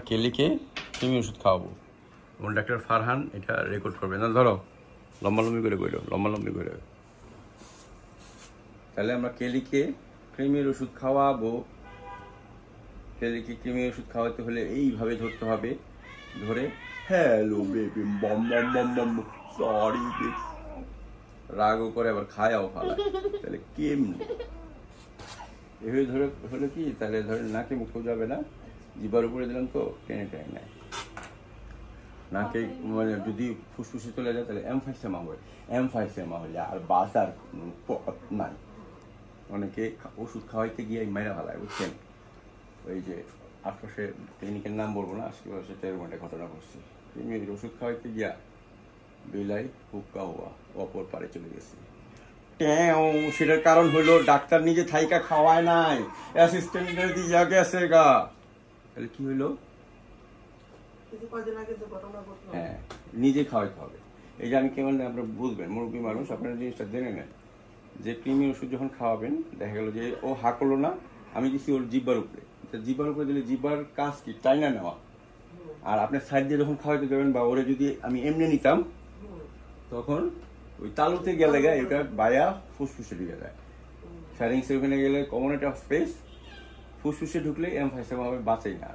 কেলিকে তুমি ওষুধ খাওয়াবো এবং ডাক্তার ফারহান এটা রেকর্ড করবে না। ধরো লম্বালম্বি করে কইল, লম্বালম্বি করে। তাহলে আমরা কেলিকে ক্রিমির ওষুধ খাওয়াবো। কেলিকে ক্রিমির ওষুধ খাওয়াতে হলে এইভাবে ধরতে হবে, ধরে হ্যালো বেবি বম বম বম বম সরি বেবি, রাগও করে আবার খায়াও ফালায়। তাহলে কেমনি এভাবে ধরে হলে কি, তাহলে ধরে নাকে মুখেও যাবে না, জিবার উপরে দিলাম তো টেনে টেনে নেয়। নাকে মানে যদি ফুসফুসে চলে যায় তাহলে এমফাইসেমা হয়, এমফাইসেমা হলে আর বাঁচার পথ নাই। অনেকে ওষুধ খাওয়াইতে গিয়ে মাইরা ফেলায়, বুঝছেন। ওই যে আশপাশে ক্লিনিকের নাম বলবো না, আশপাশে একটা ঘটনা ঘটছে। ওষুধ খাওয়াইতে গিয়া বিলাই হুক্কা হওয়া, অপর পারে চলে গেছে। সেটার কারণ হলো ডাক্তার নিজে থাইকা খাওয়ায় নাই, অ্যাসিস্ট্যান্টের দিয়া গেছে গা। তাহলে কি হইলো? হ্যাঁ, নিজে খাওয়াইতে হবে। এই যে আমি কেমন আপনারা বুঝবেন, মুরব্বী মানুষ, আপনারা জিনিসটা জেনে নেন যে কৃমি ওষুধ যখন খাওয়াবেন, দেখা গেল যে ও হা করলো না, আমি দিচ্ছি ওর জিব্বার উপরে। জিব্বার উপরে দিলে জিব্বার কাজ কি টাইনা নেওয়া। আর আপনার সাইড দিয়ে যখন খাওয়াইতে দেবেন বা ওরে যদি আমি এমনি নিতাম, তখন ওই তালুতে গেলে গায়ে এটা বায়া ফুসফুসে ঢুকে যায়। ফ্যারিংসের ওখানে গেলে কমন একটা স্পেস, ফুসফুসে ঢুকলে এমফাইসেমা হবে, বাঁচেই না।